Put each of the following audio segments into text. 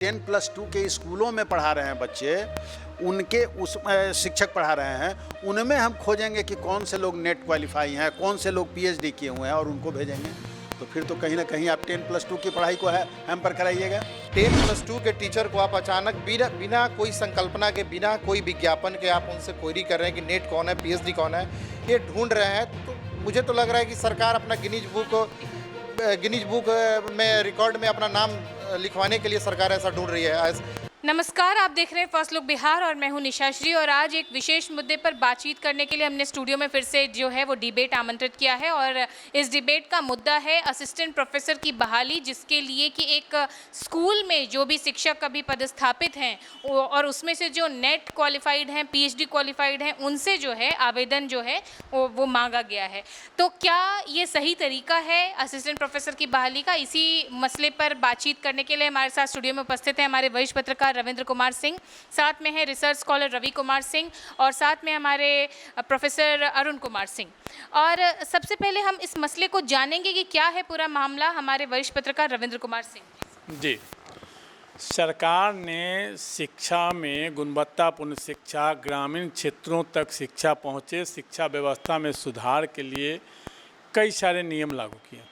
10+2 के स्कूलों में पढ़ा रहे हैं बच्चे, उनके उस शिक्षक पढ़ा रहे हैं, उनमें हम खोजेंगे कि कौन से लोग नेट क्वालिफाई हैं, कौन से लोग पीएचडी किए हुए हैं और उनको भेजेंगे। तो फिर तो कहीं ना कहीं आप 10+2 की पढ़ाई को हैम्पर कराइएगा। 10+2 के टीचर को आप अचानक बिना कोई संकल्पना के, बिना कोई विज्ञापन के आप उनसे क्वेरी कर रहे हैं कि नेट कौन है, पीएचडी कौन है, ये ढूंढ रहे हैं। तो मुझे तो लग रहा है कि सरकार अपना गिनीज बुक में रिकॉर्ड में अपना नाम लिखवाने के लिए सरकार ऐसा ढूंढ रही है। नमस्कार, आप देख रहे हैं फर्स्ट लुक बिहार और मैं हूं निशाश्री। और आज एक विशेष मुद्दे पर बातचीत करने के लिए हमने स्टूडियो में फिर से जो है वो डिबेट आमंत्रित किया है। और इस डिबेट का मुद्दा है असिस्टेंट प्रोफेसर की बहाली, जिसके लिए कि एक स्कूल में जो भी शिक्षक अभी पदस्थापित हैं और उसमें से जो नेट क्वालिफाइड हैं, पीएचडी क्वालिफाइड हैं, उनसे जो है आवेदन जो है वो मांगा गया है। तो क्या ये सही तरीका है असिस्टेंट प्रोफेसर की बहाली का? इसी मसले पर बातचीत करने के लिए हमारे साथ स्टूडियो में उपस्थित हैं हमारे वरिष्ठ पत्रकार रविंद्र कुमार सिंह, साथ में है रिसर्च स्कॉलर रवि कुमार सिंह और साथ में हमारे प्रोफेसर अरुण कुमार सिंह। और सबसे पहले हम इस मसले को जानेंगे कि क्या है पूरा मामला, हमारे वरिष्ठ पत्रकार रविंद्र कुमार सिंह। जी, सरकार ने शिक्षा में गुणवत्तापूर्ण शिक्षा, ग्रामीण क्षेत्रों तक शिक्षा पहुँचे, शिक्षा व्यवस्था में सुधार के लिए कई सारे नियम लागू किए,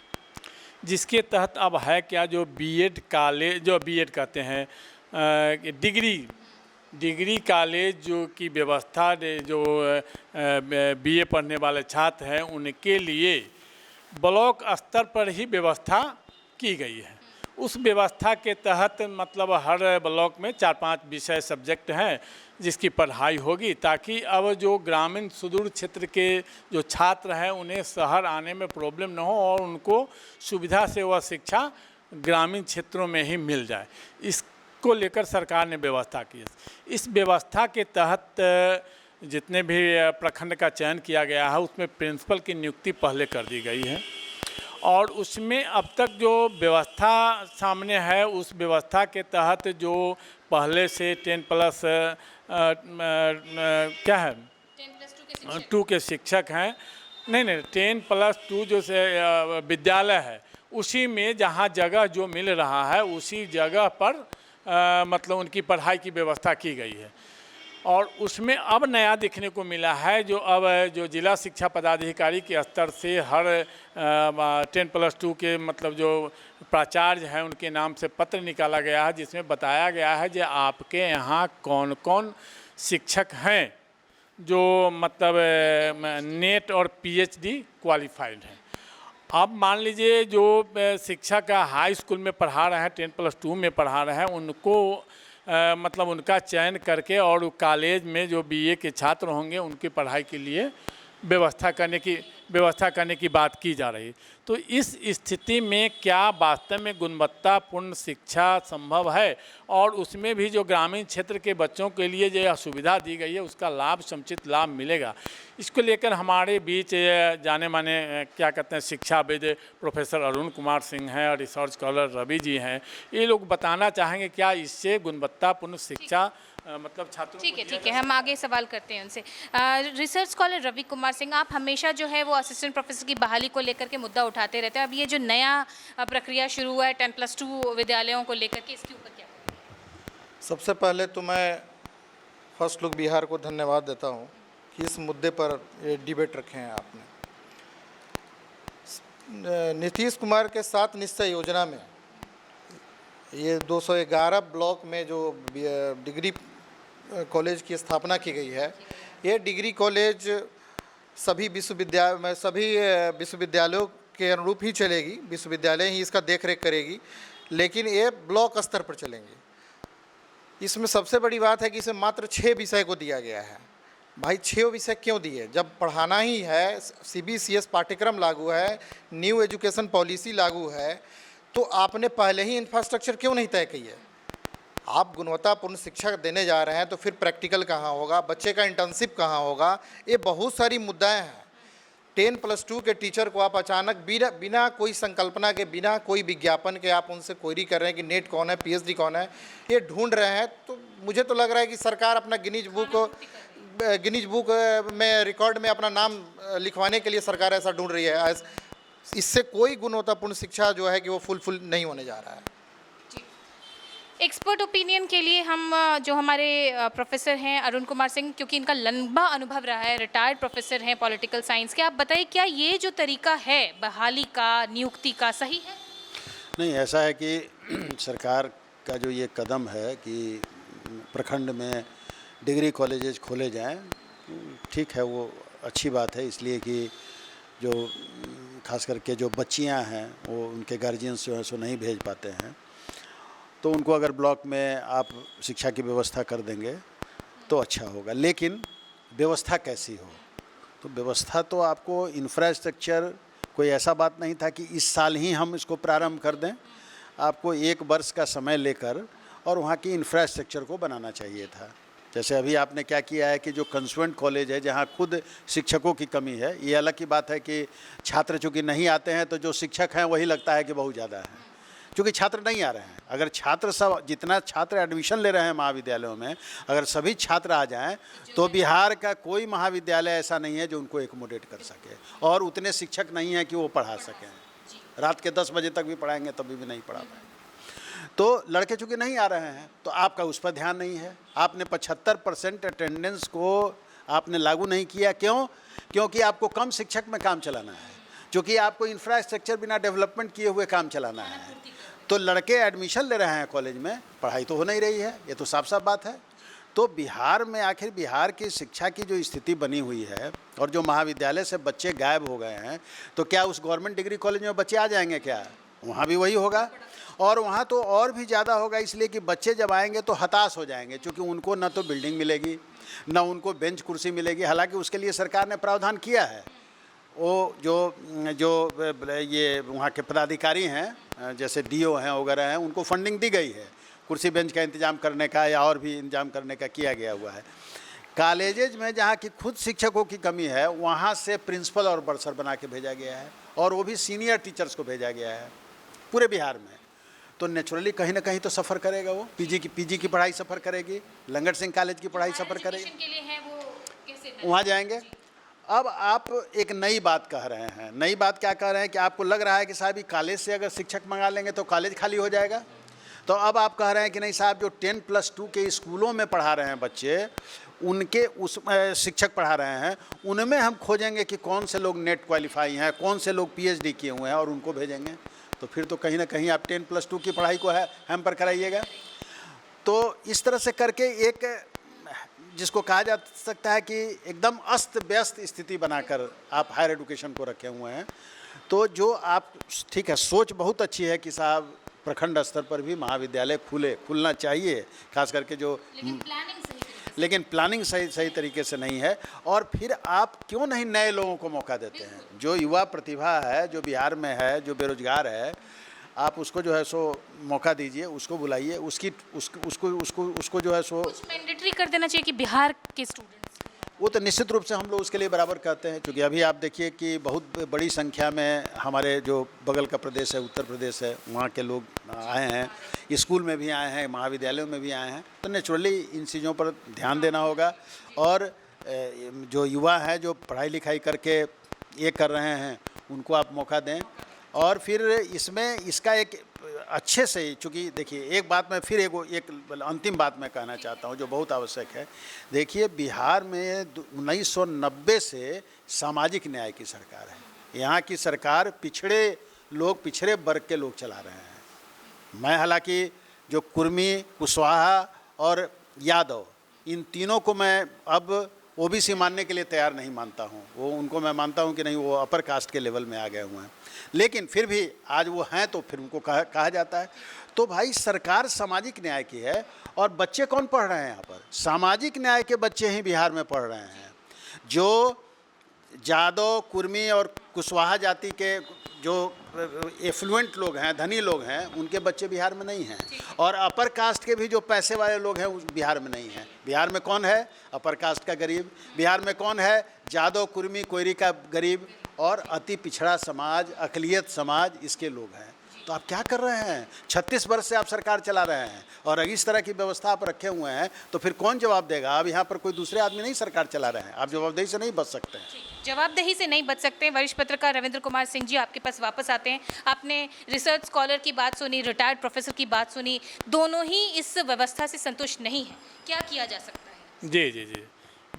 जिसके तहत अब है क्या, जो बीएड कॉलेज, जो बीएड कहते हैं डिग्री कॉलेज जो की व्यवस्था, जो बीए पढ़ने वाले छात्र हैं उनके लिए ब्लॉक स्तर पर ही व्यवस्था की गई है। उस व्यवस्था के तहत मतलब हर ब्लॉक में 4-5 विषय सब्जेक्ट हैं जिसकी पढ़ाई होगी, ताकि अब जो ग्रामीण सुदूर क्षेत्र के जो छात्र हैं उन्हें शहर आने में प्रॉब्लम न हो और उनको सुविधा से वह शिक्षा ग्रामीण क्षेत्रों में ही मिल जाए। इसको लेकर सरकार ने व्यवस्था की है। इस व्यवस्था के तहत जितने भी प्रखंड का चयन किया गया है उसमें प्रिंसिपल की नियुक्ति पहले कर दी गई है और उसमें अब तक जो व्यवस्था सामने है उस व्यवस्था के तहत जो पहले से 10+ क्या है 10+2 के शिक्षक हैं, नहीं 10+2 जो से विद्यालय है उसी में जहाँ जगह जो मिल रहा है उसी जगह पर मतलब उनकी पढ़ाई की व्यवस्था की गई है। और उसमें अब नया देखने को मिला है, जो जिला शिक्षा पदाधिकारी के स्तर से हर 10+2 के मतलब जो प्राचार्य हैं उनके नाम से पत्र निकाला गया है, जिसमें बताया गया है कि आपके यहाँ कौन कौन शिक्षक हैं जो मतलब नेट और पीएचडी क्वालिफाइड हैं। अब मान लीजिए जो शिक्षक हाई स्कूल में पढ़ा रहे हैं, 10+2 में पढ़ा रहे हैं, उनको मतलब उनका चयन करके और कॉलेज में जो बीए के छात्र होंगे उनकी पढ़ाई के लिए व्यवस्था करने की बात की जा रही। तो इस स्थिति में क्या वास्तव में गुणवत्तापूर्ण शिक्षा संभव है और उसमें भी जो ग्रामीण क्षेत्र के बच्चों के लिए जो सुविधा दी गई है उसका लाभ, समुचित लाभ मिलेगा? इसको लेकर हमारे बीच जाने माने क्या कहते हैं शिक्षाविद प्रोफेसर अरुण कुमार सिंह हैं और रिसर्च स्कॉलर रवि जी हैं। ये लोग बताना चाहेंगे क्या इससे गुणवत्तापूर्ण शिक्षा मतलब छात्रों। ठीक है, हम आगे सवाल करते हैं उनसे। रिसर्च स्कॉलर रवि कुमार सिंह, आप हमेशा जो है वो असिस्टेंट प्रोफेसर की बहाली को लेकर के मुद्दा उठाते रहते हैं। अब ये जो नया प्रक्रिया शुरू हुआ है 10+2 विद्यालयों को लेकर के, इसके ऊपर क्या? सबसे पहले तो मैं फर्स्ट लुक बिहार को धन्यवाद देता हूँ कि इस मुद्दे पर ये डिबेट रखे हैं आपने। नीतीश कुमार के 7 निश्चय योजना में ये 211 ब्लॉक में जो डिग्री कॉलेज की स्थापना की गई है, ये डिग्री कॉलेज सभी विश्वविद्यालयों के अनुरूप ही चलेगी, विश्वविद्यालय ही इसका देखरेख करेगी, लेकिन ये ब्लॉक स्तर पर चलेंगे। इसमें सबसे बड़ी बात है कि इसे मात्र 6 विषय को दिया गया है। भाई 6 विषय क्यों दिए? जब पढ़ाना ही है, CBCS पाठ्यक्रम लागू है, न्यू एजुकेशन पॉलिसी लागू है, तो आपने पहले ही इंफ्रास्ट्रक्चर क्यों नहीं तय की है? आप गुणवत्तापूर्ण शिक्षा देने जा रहे हैं तो फिर प्रैक्टिकल कहाँ होगा, बच्चे का इंटर्नशिप कहाँ होगा, ये बहुत सारी मुद्दाएं हैं। 10+2 के टीचर को आप अचानक बिना कोई संकल्पना के, बिना कोई विज्ञापन के आप उनसे क्वेरी कर रहे हैं कि नेट कौन है, पीएचडी कौन है, ये ढूंढ रहे हैं। तो मुझे तो लग रहा है कि सरकार अपना गिनीज बुक में रिकॉर्ड में अपना नाम लिखवाने के लिए सरकार ऐसा ढूंढ रही है। इससे कोई गुणवत्तापूर्ण शिक्षा जो है कि वो फुलफिल नहीं होने जा रहा है। एक्सपर्ट ओपिनियन के लिए हम जो हमारे प्रोफेसर हैं अरुण कुमार सिंह, क्योंकि इनका लंबा अनुभव रहा है, रिटायर्ड प्रोफेसर हैं पॉलिटिकल साइंस के, आप बताइए क्या ये जो तरीका है बहाली का, नियुक्ति का, सही है? नहीं, ऐसा है कि सरकार का जो ये कदम है कि प्रखंड में डिग्री कॉलेजेस खोले जाएं, ठीक है, वो अच्छी बात है, इसलिए कि जो खास करके जो बच्चियां हैं वो उनके गार्जियंस जो है सो नहीं भेज पाते हैं, तो उनको अगर ब्लॉक में आप शिक्षा की व्यवस्था कर देंगे तो अच्छा होगा। लेकिन व्यवस्था कैसी हो, तो व्यवस्था तो आपको इंफ्रास्ट्रक्चर, कोई ऐसा बात नहीं था कि इस साल ही हम इसको प्रारंभ कर दें, आपको 1 वर्ष का समय लेकर और वहाँ की इंफ्रास्ट्रक्चर को बनाना चाहिए था। जैसे अभी आपने क्या किया है कि जो कंस्टिट्यूएंट कॉलेज है जहाँ खुद शिक्षकों की कमी है, ये अलग की बात है कि छात्र चूँकि नहीं आते हैं तो जो शिक्षक हैं वही लगता है कि बहुत ज़्यादा है, क्योंकि छात्र नहीं आ रहे हैं। अगर छात्र सब, जितना छात्र एडमिशन ले रहे हैं महाविद्यालयों में, अगर सभी छात्र आ जाएं तो बिहार का कोई महाविद्यालय ऐसा नहीं है जो उनको एकोमोडेट कर सके, और उतने शिक्षक नहीं हैं कि वो पढ़ा सकें। रात के 10 बजे तक भी पढ़ाएंगे तभी भी नहीं पढ़ा पाएंगे। तो लड़के चूँकि नहीं आ रहे हैं तो आपका उस पर ध्यान नहीं है। आपने 75% अटेंडेंस को आपने लागू नहीं किया। क्यों? क्योंकि आपको कम शिक्षक में काम चलाना है, क्योंकि आपको इंफ्रास्ट्रक्चर बिना डेवलपमेंट किए हुए काम चलाना है। तो लड़के एडमिशन ले रहे हैं कॉलेज में, पढ़ाई तो हो नहीं रही है, ये तो साफ साफ बात है। तो बिहार में आखिर बिहार की शिक्षा की जो स्थिति बनी हुई है और जो महाविद्यालय से बच्चे गायब हो गए हैं, तो क्या उस गवर्नमेंट डिग्री कॉलेज में बच्चे आ जाएंगे क्या? वहाँ भी वही होगा, और वहाँ तो और भी ज़्यादा होगा, इसलिए कि बच्चे जब आएंगे तो हताश हो जाएंगे, क्योंकि उनको न तो बिल्डिंग मिलेगी, न उनको बेंच कुर्सी मिलेगी। हालांकि उसके लिए सरकार ने प्रावधान किया है। वो जो ये वहाँ के पदाधिकारी हैं, जैसे डीओ हैं वगैरह हैं, उनको फंडिंग दी गई है, कुर्सी बेंच का इंतजाम करने का या और भी इंतजाम करने का किया गया हुआ है। कॉलेजेज में जहाँ की खुद शिक्षकों की कमी है, वहाँ से प्रिंसिपल और बरसर बना के भेजा गया है, और वो भी सीनियर टीचर्स को भेजा गया है पूरे बिहार में। तो नेचुरली कहीं ना कहीं तो सफ़र करेगा वो, पीजी की पढ़ाई सफ़र करेगी, लंगट सिंह कॉलेज की पढ़ाई सफ़र करेगी, वहाँ जाएंगे। अब आप एक नई बात कह रहे हैं। नई बात क्या कह रहे हैं कि आपको लग रहा है कि साहब कॉलेज से अगर शिक्षक मंगा लेंगे तो कॉलेज खाली हो जाएगा। तो अब आप कह रहे हैं कि नहीं साहब, जो 10+2 के स्कूलों में पढ़ा रहे हैं बच्चे, उनके उस शिक्षक पढ़ा रहे हैं, उनमें हम खोजेंगे कि कौन से लोग नेट क्वालिफाई हैं, कौन से लोग PhD किए हुए हैं, और उनको भेजेंगे। तो फिर तो कहीं ना कहीं आप 10+2 की पढ़ाई को हैम्पर कराइएगा। तो इस तरह से करके एक, जिसको कहा जा सकता है कि एकदम अस्त व्यस्त स्थिति बनाकर आप हायर एजुकेशन को रखे हुए हैं। तो जो आप, ठीक है, सोच बहुत अच्छी है कि साहब प्रखंड स्तर पर भी महाविद्यालय खुलना चाहिए, खास करके जो, लेकिन प्लानिंग सही तरीके से नहीं है। और फिर आप क्यों नहीं नए लोगों को मौका देते हैं? जो युवा प्रतिभा है, जो बिहार में है, जो बेरोजगार है, आप उसको जो है सो मौका दीजिए, उसको बुलाइए, उसको जो है सो मैंडेटरी कर देना चाहिए कि बिहार के स्टूडेंट्स। वो तो निश्चित रूप से हम लोग उसके लिए बराबर कहते हैं, क्योंकि अभी आप देखिए कि बहुत बड़ी संख्या में हमारे जो बगल का प्रदेश है, उत्तर प्रदेश है, वहाँ के लोग आए हैं, स्कूल में भी आए हैं, महाविद्यालयों में भी आए हैं। तो नेचुरली इन चीज़ों पर ध्यान देना होगा। और जो युवा हैं जो पढ़ाई लिखाई करके ये कर रहे हैं, उनको आप मौका दें। और फिर इसका एक अच्छे से, चूँकि देखिए एक बात मैं फिर एक अंतिम बात मैं कहना चाहता हूँ जो बहुत आवश्यक है। देखिए बिहार में 1990 से सामाजिक न्याय की सरकार है। यहाँ की सरकार पिछड़े वर्ग के लोग चला रहे हैं। मैं हालांकि जो कुर्मी, कुशवाहा और यादव, इन तीनों को मैं अब OBC मानने के लिए तैयार नहीं मानता हूँ। वो उनको मैं मानता हूँ कि नहीं, वो अपर कास्ट के लेवल में आ गए हुए हैं, लेकिन फिर भी आज वो हैं तो फिर उनको कहा जाता है। तो भाई सरकार सामाजिक न्याय की है, और बच्चे कौन पढ़ रहे हैं यहाँ पर? सामाजिक न्याय के बच्चे ही बिहार में पढ़ रहे हैं। जो यादव, कुर्मी और कुशवाहा जाति के जो एफ्लुएंट लोग हैं, धनी लोग हैं, उनके बच्चे बिहार में नहीं हैं। और अपर कास्ट के भी जो पैसे वाले लोग हैं उस बिहार में नहीं हैं। बिहार में कौन है? अपर कास्ट का गरीब। बिहार में कौन है? यादव, कुर्मी, कोयरी का गरीब और अति पिछड़ा समाज, अकलियत समाज, इसके लोग हैं। तो आप क्या कर रहे हैं? 36 वर्ष से आप सरकार चला रहे हैं और अगर इस तरह की व्यवस्था आप रखे हुए हैं तो फिर कौन जवाब देगा? अब यहाँ पर कोई दूसरे आदमी नहीं सरकार चला रहे हैं, आप जवाबदेही से नहीं बच सकते हैं। जवाबदेही से नहीं बच सकते। वरिष्ठ पत्रकार रविंद्र कुमार सिंह जी, आपके पास वापस आते हैं। आपने रिसर्च स्कॉलर की बात सुनी, रिटायर्ड प्रोफेसर की बात सुनी, दोनों ही इस व्यवस्था से संतुष्ट नहीं है, क्या किया जा सकता है? जी जी जी,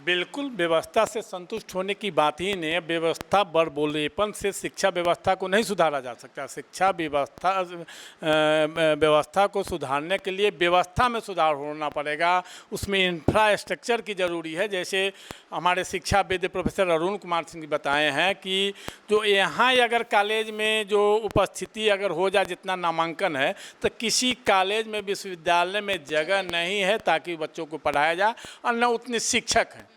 बिल्कुल व्यवस्था से संतुष्ट होने की बात ही नहीं है। व्यवस्था बड़बोलेपन से शिक्षा व्यवस्था को नहीं सुधारा जा सकता। शिक्षा व्यवस्था को सुधारने के लिए व्यवस्था में सुधार होना पड़ेगा, उसमें इंफ्रास्ट्रक्चर की ज़रूरी है। जैसे हमारे शिक्षाविद प्रोफेसर अरुण कुमार सिंह बताए हैं कि जो यहाँ अगर कॉलेज में जो उपस्थिति अगर हो जाए, जितना नामांकन है, तो किसी कॉलेज में विश्वविद्यालय में जगह नहीं है ताकि बच्चों को पढ़ाया जाए और न उतने शिक्षक हैं।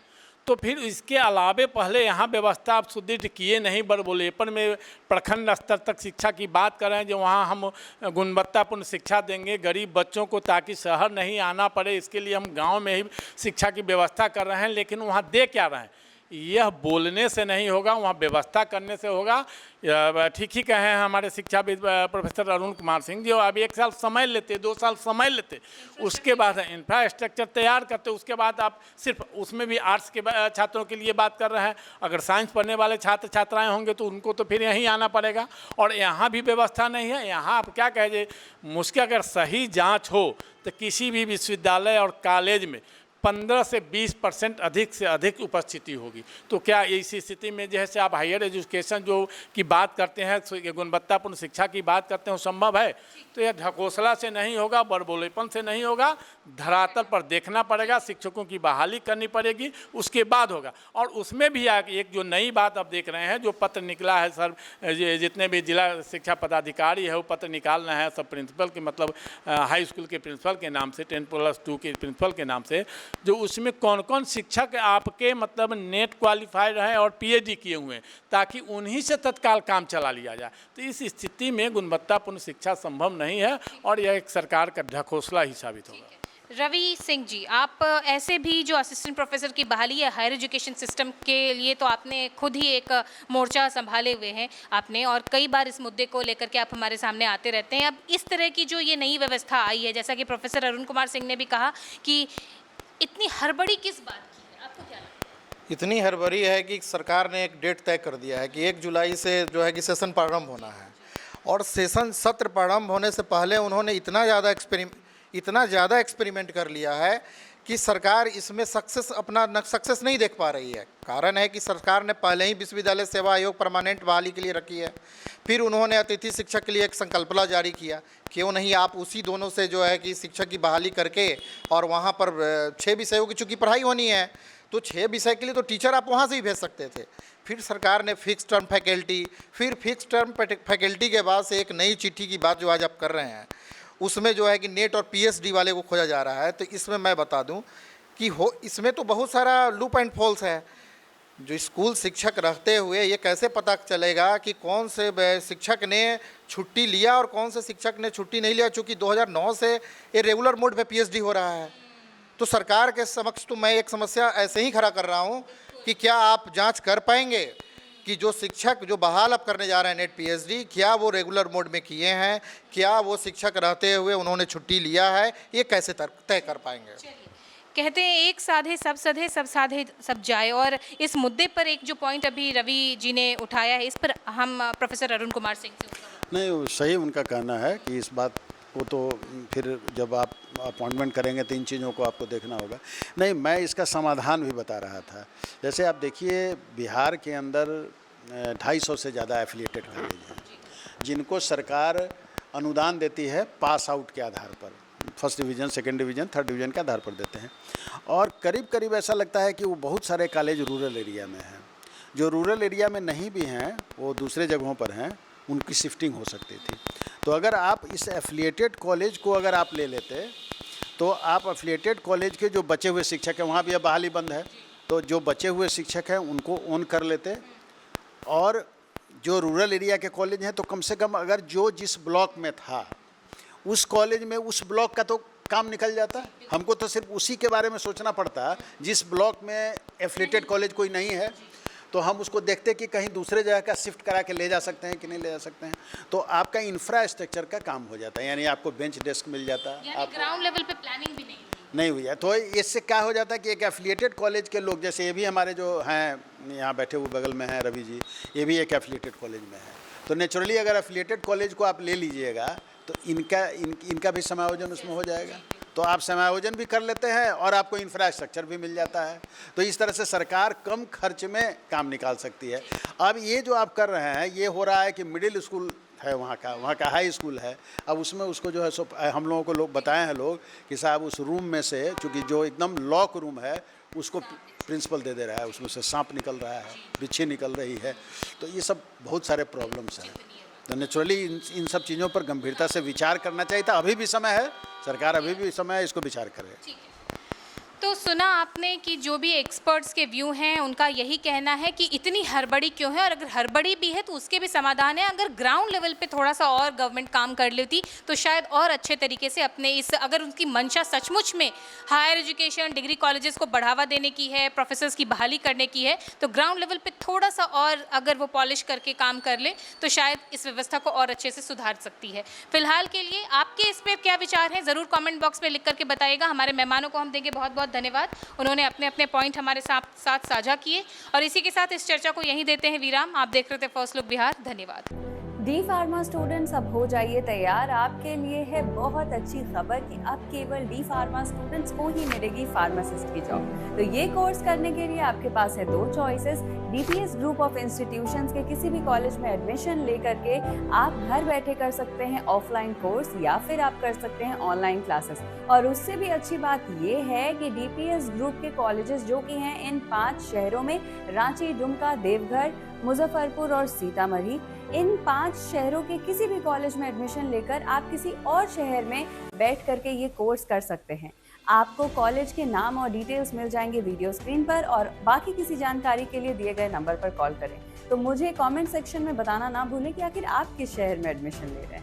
तो फिर इसके अलावे पहले यहाँ व्यवस्था आप सुदृढ़ किए नहीं, बड़बोलेपन में प्रखंड स्तर तक शिक्षा की बात कर रहे हैं, जो वहाँ हम गुणवत्तापूर्ण शिक्षा देंगे गरीब बच्चों को ताकि शहर नहीं आना पड़े, इसके लिए हम गांव में ही शिक्षा की व्यवस्था कर रहे हैं। लेकिन वहाँ दे क्या रहे हैं? यह बोलने से नहीं होगा, वहाँ व्यवस्था करने से होगा। ठीक ही कहे हैं हमारे शिक्षाविद प्रोफेसर अरुण कुमार सिंह जी, अब 1 साल समय लेते, 2 साल समय लेते, उसके बाद इंफ्रास्ट्रक्चर तैयार करते, उसके बाद आप सिर्फ उसमें भी आर्ट्स के छात्रों के लिए बात कर रहे हैं। अगर साइंस पढ़ने वाले छात्र छात्राएं होंगे तो उनको तो फिर यहीं आना पड़ेगा, और यहाँ भी व्यवस्था नहीं है। यहाँ आप क्या कहें, मुश्किल अगर सही जाँच हो तो किसी भी विश्वविद्यालय और कॉलेज में 15 से 20% अधिक से अधिक उपस्थिति होगी। तो क्या इस स्थिति में जैसे आप हायर एजुकेशन जो की बात करते हैं, गुणवत्तापूर्ण शिक्षा की बात करते हैं, वो संभव है? तो यह ढकोसला से नहीं होगा, बड़बोलेपन से नहीं होगा, धरातल पर देखना पड़ेगा, शिक्षकों की बहाली करनी पड़ेगी, उसके बाद होगा। और उसमें भी एक जो नई बात आप देख रहे हैं, जो पत्र निकला है सर, जितने भी जिला शिक्षा पदाधिकारी है वो पत्र निकाल रहे हैं सब प्रिंसिपल के, मतलब हाई स्कूल के प्रिंसिपल के नाम से, 10+2 के प्रिंसिपल के नाम से, जो उसमें कौन कौन शिक्षक आपके मतलब नेट क्वालिफाइड हैं और पीएचडी किए हुए हैं, ताकि उन्हीं से तत्काल काम चला लिया जाए। तो इस स्थिति में गुणवत्तापूर्ण शिक्षा संभव नहीं है और यह एक सरकार का ढकोसला ही साबित होगा। रवि सिंह जी, आप ऐसे भी जो असिस्टेंट प्रोफेसर की बहाली है हायर एजुकेशन सिस्टम के लिए, तो आपने खुद ही एक मोर्चा संभाले हुए हैं आपने, और कई बार इस मुद्दे को लेकर के आप हमारे सामने आते रहते हैं। अब इस तरह की जो ये नई व्यवस्था आई है, जैसा कि प्रोफेसर अरुण कुमार सिंह ने भी कहा कि इतनी हड़बड़ी किस बात की है, आपको क्या लगता है? इतनी हड़बड़ी है कि सरकार ने एक डेट तय कर दिया है कि 1 जुलाई से जो है कि सेशन प्रारंभ होना है, और सेशन सत्र प्रारंभ होने से पहले उन्होंने इतना ज़्यादा एक्सपेरिमेंट कर लिया है कि सरकार इसमें सक्सेस नहीं देख पा रही है। कारण है कि सरकार ने पहले ही विश्वविद्यालय सेवा आयोग परमानेंट बहाली के लिए रखी है, फिर उन्होंने अतिथि शिक्षक के लिए एक संकल्पना जारी किया, क्यों नहीं आप उसी दोनों से जो है कि शिक्षक की बहाली करके, और वहाँ पर 6 विषयों की चूँकि पढ़ाई होनी है तो 6 विषय के लिए तो टीचर आप वहाँ से ही भेज सकते थे। फिर सरकार ने फिक्स टर्म फैकल्टी, फिर फिक्स टर्म फैकल्टी के बाद से एक नई चिट्ठी की बात जो आज आप कर रहे हैं, उसमें जो है कि नेट और पीएचडी वाले को खोजा जा रहा है। तो इसमें मैं बता दूं कि इसमें तो बहुत सारा लूप एंड फॉल्स है। जो स्कूल शिक्षक रहते हुए ये कैसे पता चलेगा कि कौन से शिक्षक ने छुट्टी लिया और कौन से शिक्षक ने छुट्टी नहीं लिया, चूँकि 2009 से ये रेगुलर मोड पे पीएचडी हो रहा है। तो सरकार के समक्ष तो मैं एक समस्या ऐसे ही खड़ा कर रहा हूँ कि क्या आप जाँच कर पाएंगे कि जो शिक्षक जो बहाल अब करने जा रहे हैं नेट पीएचडी, क्या वो रेगुलर मोड में किए हैं, क्या वो शिक्षक रहते हुए उन्होंने छुट्टी लिया है, ये कैसे तय कर पाएंगे? कहते हैं एक साधे सब सधे, सब साधे सब जाए, और इस मुद्दे पर एक जो पॉइंट अभी रवि जी ने उठाया है, इस पर हम प्रोफेसर अरुण कुमार सिंह से नहीं, सही उनका कहना है कि इस बात को तो फिर जब आप अपॉइंटमेंट करेंगे तो इन चीज़ों को आपको देखना होगा। नहीं, मैं इसका समाधान भी बता रहा था। जैसे आप देखिए, बिहार के अंदर 250 से ज़्यादा एफिलिएटेड कॉलेज हैं जिनको सरकार अनुदान देती है पास आउट के आधार पर, first division, second division, third division के आधार पर देते हैं। और करीब करीब ऐसा लगता है कि वो बहुत सारे कॉलेज रूरल एरिया में हैं। जो रूरल एरिया में नहीं भी हैं वो दूसरे जगहों पर हैं, उनकी शिफ्टिंग हो सकती थी। तो अगर आप इस एफिलिएटेड कॉलेज को अगर आप ले लेते तो आप एफिलिएटेड कॉलेज के जो बचे हुए शिक्षक हैं, वहाँ भी अब बहाली बंद है, तो जो बचे हुए शिक्षक हैं उनको ओन कर लेते, और जो रूरल एरिया के कॉलेज हैं तो कम से कम अगर जो जिस ब्लॉक में था उस कॉलेज में उस ब्लॉक का तो काम निकल जाता। हमको तो सिर्फ उसी के बारे में सोचना पड़ता जिस ब्लॉक में एफिलिएटेड कॉलेज कोई नहीं है। तो हम उसको देखते हैं कि कहीं दूसरे जगह का शिफ्ट करा के ले जा सकते हैं कि नहीं ले जा सकते हैं। तो आपका इंफ्रास्ट्रक्चर का काम हो जाता है, यानी आपको बेंच डेस्क मिल जाता है, यानी ग्राउंड लेवल पे प्लानिंग भी नहीं हुई है। तो इससे क्या हो जाता है कि एक एफिलिएटेड कॉलेज के लोग, जैसे ये भी हमारे जो हैं यहाँ बैठे हुए बगल में हैं रवि जी, ये भी एक एफिलिएटेड कॉलेज में है। तो नेचुरली अगर एफिलिएटेड कॉलेज को आप ले लीजिएगा तो इनका भी समायोजन उसमें हो जाएगा, तो आप समायोजन भी कर लेते हैं और आपको इंफ्रास्ट्रक्चर भी मिल जाता है। तो इस तरह से सरकार कम खर्च में काम निकाल सकती है। अब ये जो आप कर रहे हैं ये हो रहा है कि मिडिल स्कूल है वहाँ का हाई स्कूल है, अब उसमें उसको जो है सो हम लोगों को लोग बताए हैं लोग कि साहब उस रूम में से, चूँकि जो एकदम लॉक रूम है उसको प्रिंसिपल दे रहा है, उसमें से सांप निकल रहा है, बिच्छी निकल रही है। तो ये सब बहुत सारे प्रॉब्लम्स हैं। तो नेचुरली इन सब चीज़ों पर गंभीरता से विचार करना चाहिए था। अभी भी समय है, सरकार अभी भी समय है, इसको विचार करे। तो सुना आपने कि जो भी एक्सपर्ट्स के व्यू हैं उनका यही कहना है कि इतनी हड़बड़ी क्यों है, और अगर हड़बड़ी भी है तो उसके भी समाधान है। अगर ग्राउंड लेवल पे थोड़ा सा और गवर्नमेंट काम कर लेती तो शायद और अच्छे तरीके से अपने इस, अगर उनकी मंशा सचमुच में हायर एजुकेशन डिग्री कॉलेजेस को बढ़ावा देने की है, प्रोफेसर्स की बहाली करने की है, तो ग्राउंड लेवल पर थोड़ा सा और अगर वो पॉलिश करके काम कर ले तो शायद इस व्यवस्था को और अच्छे से सुधार सकती है। फिलहाल के लिए आपके इस पर क्या विचार हैं ज़रूर कमेंट बॉक्स में लिख करके बताइएगा। हमारे मेहमानों को हम देंगे बहुत बहुत धन्यवाद, उन्होंने अपने अपने पॉइंट हमारे साथ साझा किए। और इसी के साथ इस चर्चा को यहीं देते हैं विराम। आप देख रहे थे फर्स्ट लुक बिहार। धन्यवाद। डी फार्मा स्टूडेंट्स अब हो जाइए तैयार, आपके लिए है बहुत अच्छी खबर कि अब केवल डी फार्मा स्टूडेंट्स को ही मिलेगी फार्मासिस्ट की जॉब। तो ये कोर्स करने के लिए आपके पास है 2 choices. DPS group of institutions के किसी भी कॉलेज में एडमिशन लेकर के आप घर बैठे कर सकते हैं ऑफलाइन कोर्स, या फिर आप कर सकते हैं ऑनलाइन क्लासेस। और उससे भी अच्छी बात ये है कि डीपीएस ग्रुप के कॉलेजेस जो कि हैं इन 5 शहरों में, रांची, दुमका, देवघर, मुजफ्फरपुर और सीतामढ़ी, इन 5 शहरों के किसी भी कॉलेज में एडमिशन लेकर आप किसी और शहर में बैठ करके ये कोर्स कर सकते हैं। आपको कॉलेज के नाम और डिटेल्स मिल जाएंगे वीडियो स्क्रीन पर, और बाकी किसी जानकारी के लिए दिए गए नंबर पर कॉल करें। तो मुझे कमेंट सेक्शन में बताना ना भूलें कि आखिर आप किस शहर में एडमिशन ले रहे हैं।